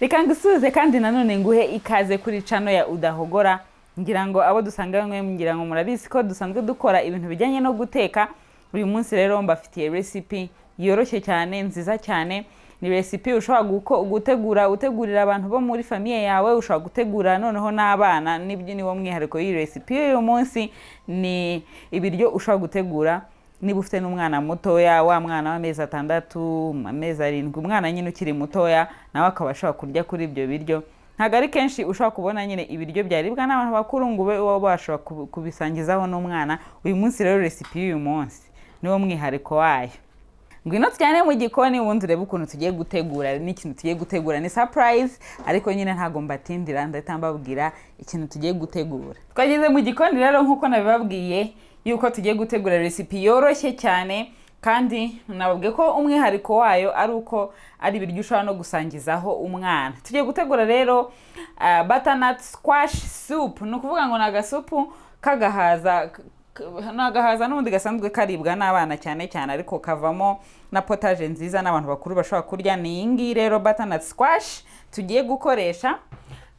Reka ngusuze kandi nanone nguhe ikaze kuri channel ya Udahogora. Ngira ngo abo dusanganywe ngira ngo murabizi ko dusanzwe dukora ibintu bijyanye no guteka. Uyu munsi rero mbafitiye recipe yoroshye cyane, nziza cyane. Ni recipe ushobora utegurira abantu bo muri famille yawe, ushobora gutegura noneho n'abana. Nibyo niwo mwihariko y'i recipe uyu munsi, ni ibiryo ushobora gutegura niba ufite n'umwana mutoya, wa mwana w'amezi 6, amezi 7, umwana nyine ukiri mutoya, nawe akaba ashobora kurya kuri ibyo biryo. Ntago ari kenshi ushobora kubona nyine ibiryo byaribwa n'abantu bakuru ngo ube wabashobora kubisangizaho n'umwana. Uyu munsi rero recipe y'uyu munsi niwo mwihariko wayo. Ngwino cyane mu gikoni ubundi urebe ukuntu tugiye gutegura. N'ikintu tugiye gutegura ni surprise, ariko nyine ntago mbatindira, ndahita mbabwira ikintu tugiye gutegura. Twageze mu gikoni rero nkuko nabibabwiye yuko tugiye gutegura recipe yoroshye cyane, kandi nababwiye ko umwihariko wayo ari uko ari ibiryo ushobora no gusangizaho umwana. Tugiye gutegura rero butternut squash soup. Ni ukuvuga ngo ni agasupu kagahaza, nagahaza n'ubundi gasanzwe karibwa n'abana cyane cyane, ariko kavamo na potage nziza n'abantu bakuru bashobora kurya. Ni ingi rero butternut squash tugiye gukoresha.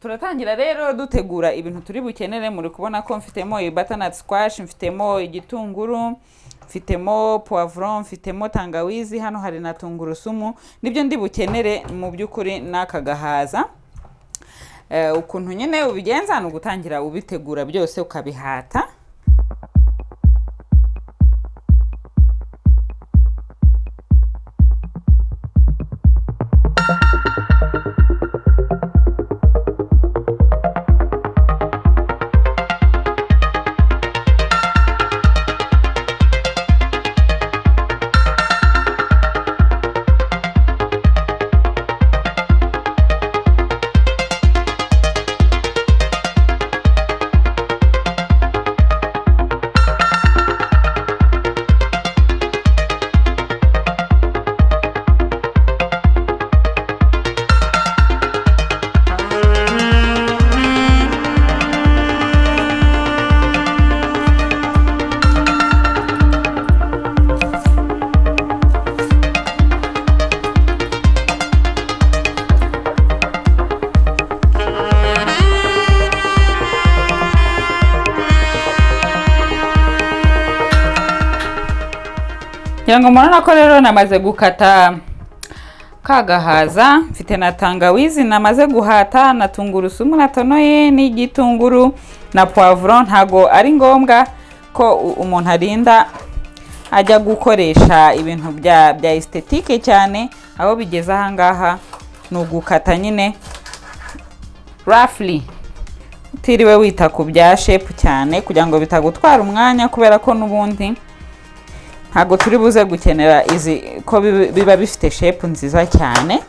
Turatangira rero dutegura ibintu turi bukenere. Muri kubona ko mfitemo butternut squash, mfitemo igitunguru, mfitemo poivron, mfitemo tangawizi, hano hari na tungurusumu. Nibyo ndi bukenere mu by'ukuri n'aka gahaza. Ukuntu nyine ubigenza ni ugutangira ubitegura byose ukabihata. Yango murana ko rero namaze gukata kagahaza, mfite na tangawizi namaze guhata, na tungurusumu natonoye, n'igitunguru na poivron. Ntago ari ngombwa ko umuntu arinda ajya gukoresha ibintu bya esthétique cyane. Abo bigeze aha ngaha ni ugukata nyine roughly, utiriwe wita ku bya shape cyane kugira ngo bitagutwara umwanya, kubera ko n'ubundi ntago turi buze gukenera izi ko biba bifite shape nziza cyane.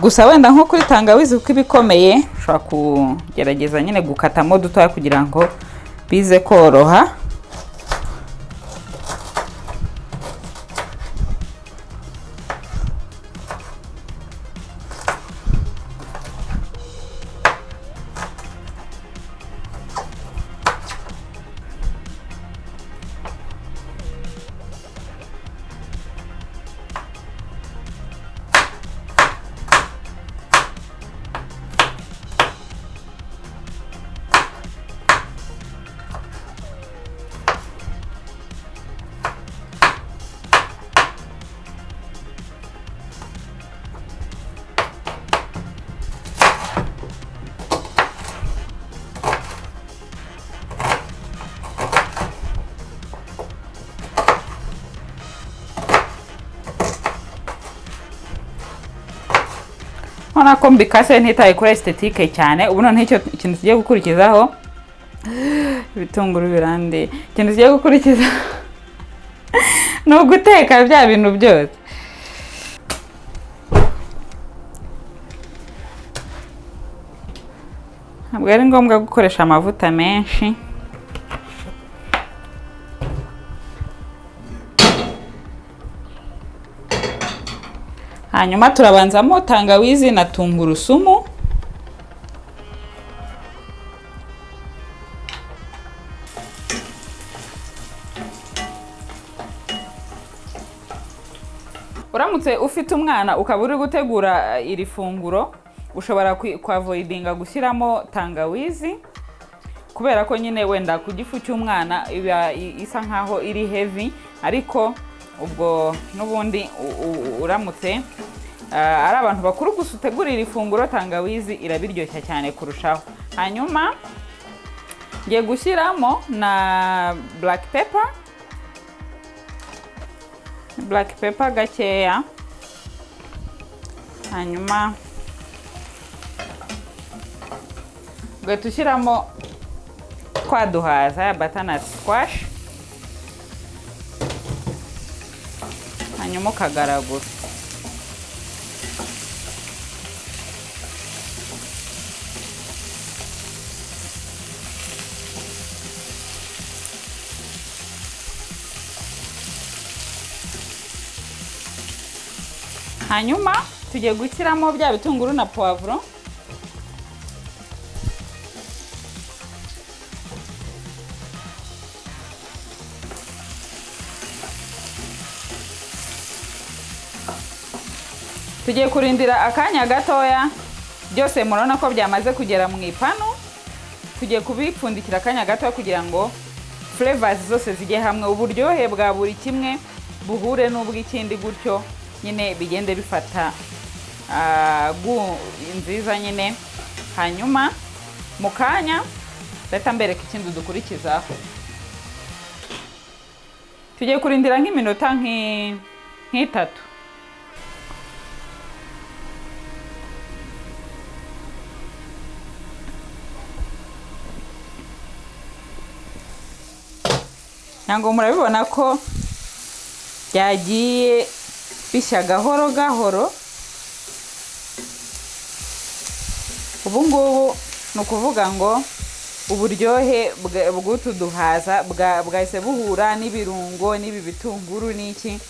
Gusa wenda nko kuri tangawizi uko ibikomeye ushobora kugerageza nyine gukatamo dutoya kugira ngo bize koroha. Ona ko mbikase ntitaye kuri esthétique cyane. Ubu none icyo ikintu tugiye gukurikizaho ibitunguru birande. Ikintu tugiye gukurikiza no guteka bya bintu byose. Ntabwo ari ngombwa gukoresha amavuta menshi. Hanyuma turabanzamo tangawizi na tungurusumu. uramutse ufite umwana ukaba uri gutegura iri funguro ushobora kwavoidinga gushyiramo tangawizi kubera ko nyine wenda ku gifu cy'umwana iba isa nkaho iri heavy, ariko ubwo n'ubundi uramutse ari abantu bakuru gusa utegura iri funguro, tangawizi irabiryoshya cyane kurushaho. Hanyuma ngiye gushyiramo na black pepper gakeya, hanyuma ugahita ushyiramo twa duhaza ya butternut squash, hanyuma ukagaragura. Hanyuma tugiye gushyiramo bya bitunguru na poivro, tugiye kurindira akanya gatoya. Byose murabona ko byamaze kugera mu ipanu, tugiye kubipfundikira akanya gatoya kugira ngo flavors zose zijye hamwe, uburyohe bwa buri kimwe buhure n'ubw'ikindi, gutyo nyine bigende bifata nziza nyine. Hanyuma mu kanya leta mbereka ikindi dukurikizaho. Tugiye kurindira nk'iminota nk'itatu. Ntabwo murabibona ko byagiye bishya gahoro gahoro. Ubu ngubu ni ukuvuga ngo uburyohe bw'utu duhaza bwahise buhura n'ibirungo n'ibi bitunguru n'iki.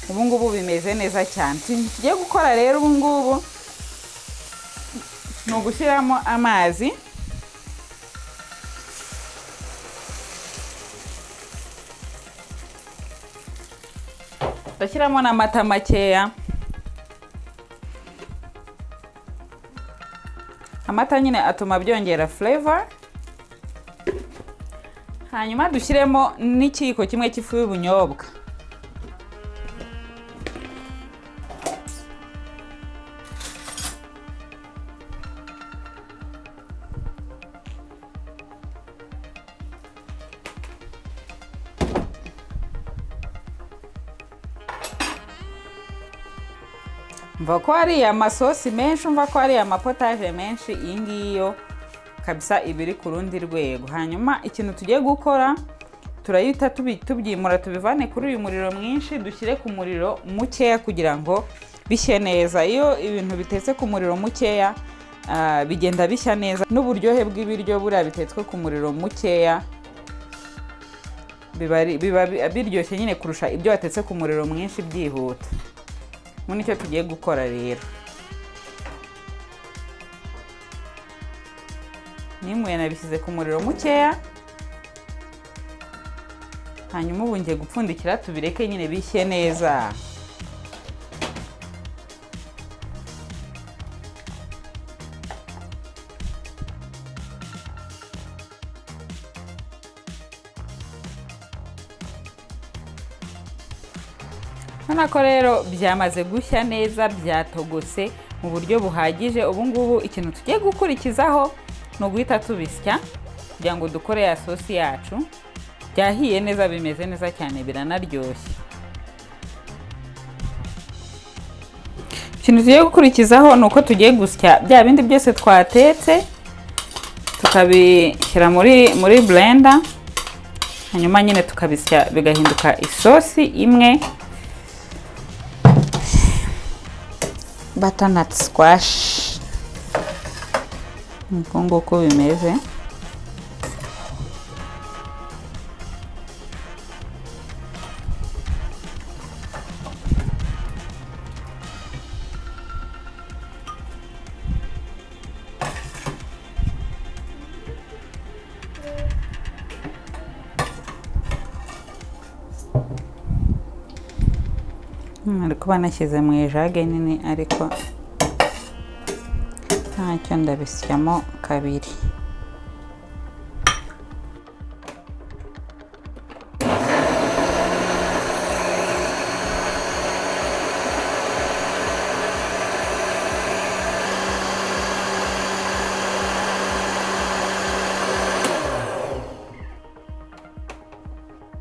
Ubu ngubu bimeze neza cyane. Tugiye gukora rero ubu ngubu ni ugushyiramo amazi, ndashyiramo n'amata makeya. Amata nyine atuma byongera flavor. Hanyuma dushyiremo n'ikiyiko kimwe cy'ifu y'ubunyobwa. Mva ko ari amasosi menshi, mva ko ari amapotaje menshi, iyi ngiyo kabisa ibiri ku rundi rwego. Hanyuma ikintu tugiye gukora, turayita tubyimura tubivane kuri uyu muriro mwinshi dushyire ku muriro mukeya kugira ngo bishye neza. Iyo ibintu bitetse ku muriro mukeya bigenda bishya neza, n'uburyohe bw'ibiryo buriya bitetswe ku muriro mukeya biba biryoshye nyine kurusha ibyo watetse ku muriro mwinshi byihuta. Muri nicyo tugiye gukora rero. Nimuye nabishyize ku muriro mukeya, hanyuma ubu ngiye gupfundikira tubireke nyine bishye neza. Hano ko rero byamaze gushya neza, byatogose mu buryo buhagije. Ubu ngubu ikintu tugiye gukurikizaho ni uguhita tubisya kugira ngo dukore ya sosi yacu. Byahiye neza, bimeze neza cyane, biranaryoshye. Ikintu tugiye gukurikizaho ni uko tugiye gusya bya bindi byose twatetse tukabishyira muri blender, hanyuma nyine tukabisya bigahinduka isosi imwe. Butternut squash nguko bimeze. ariko banashyize mu ijage nini ariko ntacyo ndabisyamo kabiri.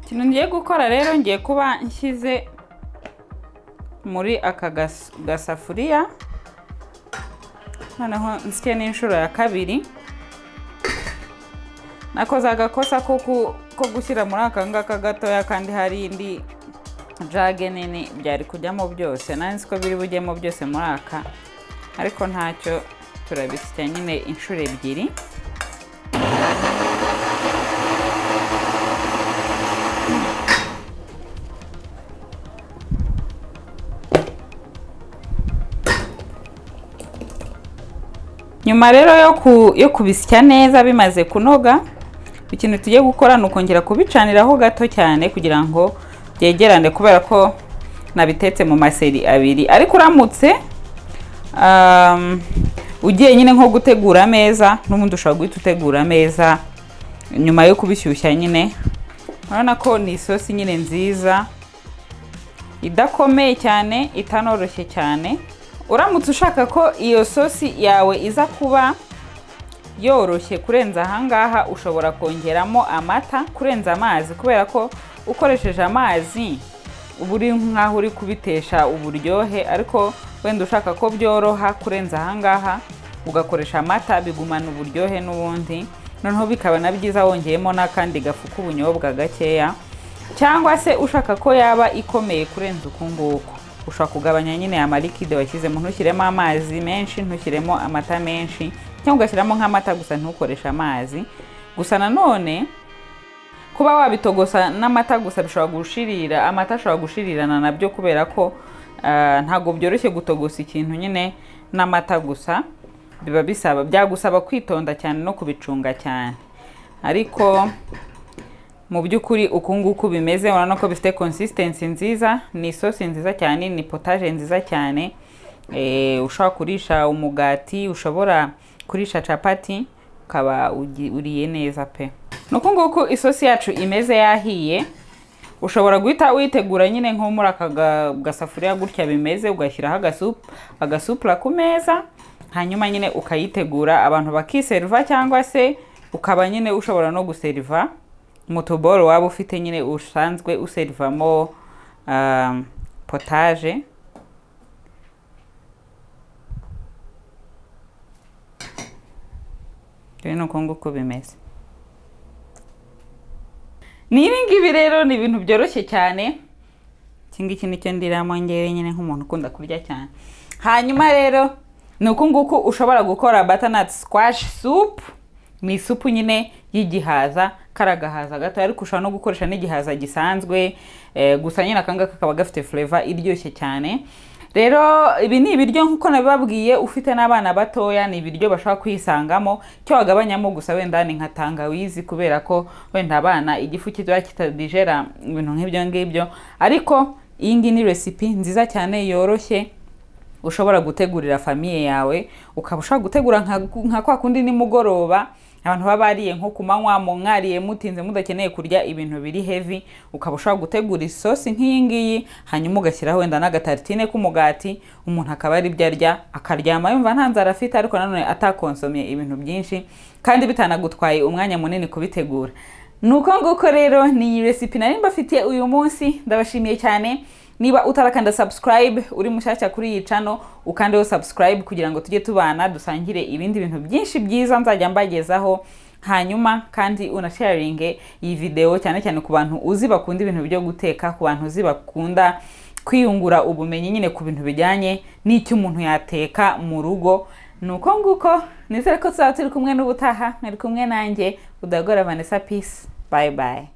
Ikintu ngiye gukora rero, ngiye kuba nshyize muri aka gasafuriya, noneho nsye n'inshuro ya kabiri. Nakoze agakosa ko gushyira muri aka ngaka gatoya kandi hari indi jage nini byari kujyamo byose. Nanzi ko biri bujyemo byose muri aka, ariko ntacyo, turabisya nyine inshuro ebyiri. Nyuma rero yo kubisya neza bimaze kunoga, ikintu tugiye gukora ni ukongera kubicaniraho gato cyane kugira ngo byegerane, kubera ko nabitetse mu maseri abiri. Ariko uramutse ugiye nyine nko gutegura ameza, n'ubundi ushobora guhita utegura ameza nyuma yo kubishyushya nyine. Urabona ko ni isosi nyine nziza, idakomeye cyane, itanoroshye cyane. Uramutse ushaka ko iyo sosi yawe iza kuba yoroshye kurenza ahangaha, ushobora kongeramo amata kurenza amazi, kubera ko ukoresheje amazi uba uri nk'aho uri kubitesha uburyohe. Ariko wenda ushaka ko byoroha kurenza ahangaha, ugakoresha amata, bigumana uburyohe n'ubundi. Noneho bikaba na byiza wongeyemo n'akandi gafu k'ubunyobwa gakeya. Cyangwa se ushaka ko yaba ikomeye kurenza uku nguku, ushobora kugabanya nyine amalikide washyizemo. Ntushyiremo amazi menshi, ntushyiremo amata menshi, cyangwa ugashyiramo nk'amata gusa, ntukoresha amazi gusa. Nanone kuba wabitogosa n'amata gusa bishobora gushirira, amata ashobora gushirirana nabyo, kubera ko ntago byoroshye gutogosa ikintu nyine n'amata gusa. Biba byagusaba kwitonda cyane no kubicunga cyane. Ariko mu by'ukuri uku nguku bimeze, urabona ko bifite consistency nziza, ni isosi nziza cyane, ni potage nziza cyane. Ushobora kurisha umugati, ushobora kurisha capati, ukaba uriye neza pe. Nuko nguku isosi yacu imeze yahiye. Ushobora guhita uyitegura nyine nko muri aka gasafuriya gutya bimeze, ugashyiraho agasupura ku meza, hanyuma nyine ukayitegura abantu bakiserva, cyangwa se ukaba nyine ushobora no guseriva mu tuboro waba ufite nyine usanzwe uservamo potage. Nuko nguko bimeze. Ni ibingibi rero ni ibintu byoroshye cyane. Iki nicyo ndiramo ngewe nyine nk'umuntu ukunda kurya cyane. Hanyuma rero nuko nguko ushobora gukora butternut squash soup. Ni isupu nyine y'igihaza, karagahaza gato, ariko ushobora no gukoresha n'igihaza gisanzwe. Gusa nyine akangaka kaba gafite flavor iryoshye cyane. Rero ibi ni ibiryo nkuko nabibabwiye, ufite n'abana batoya ni ibiryo bashobora kwisangamo. Cyo wagabanyamo gusa wenda ni nka tangawizi, kubera ko wenda abana igifu kiba kitadigera ibintu nk'ibyo ngibyo. Ariko iyi ngiyi ni recipe nziza cyane yoroshye ushobora gutegurira famiye yawe. Ukaba ushobora gutegura nka kwa kundi nimugoroba abantu baba bariye nko kumanywa, mu mwariye mutinze mudakeneye kurya ibintu biri heavy, ukaba ushobora gutegura isosi nk'iyi ngiyi, hanyuma ugashyiraho wenda n'agatartine k'umugati, umuntu akaba ari byo arya akaryama yumva nta nzara afite, ariko nanone atakonsomye ibintu byinshi kandi bitanagutwaye umwanya munini kubitegura. Nuko nguko rero ni recipe nari mbafitiye uyu munsi. Ndabashimiye cyane. Niba utarakanda subscribe uri mushyashya kuri iyi channel, ukandeho subscribe kugira ngo tujye tubana dusangire ibindi bintu byinshi byiza nzajya mbagezaho. Hanyuma kandi unasharinge iyi video cyane cyane ku bantu uzi bakunda ibintu byo guteka, ku bantu uzi bakunda kwiyungura ubumenyi nyine ku bintu bijyanye n'icyo umuntu yateka mu rugo. Nuko nguko nizere ko tuzaba turi kumwe n'ubutaha. Mwari kumwe nanjye Udagora Vanessa. Peace. Bye bye.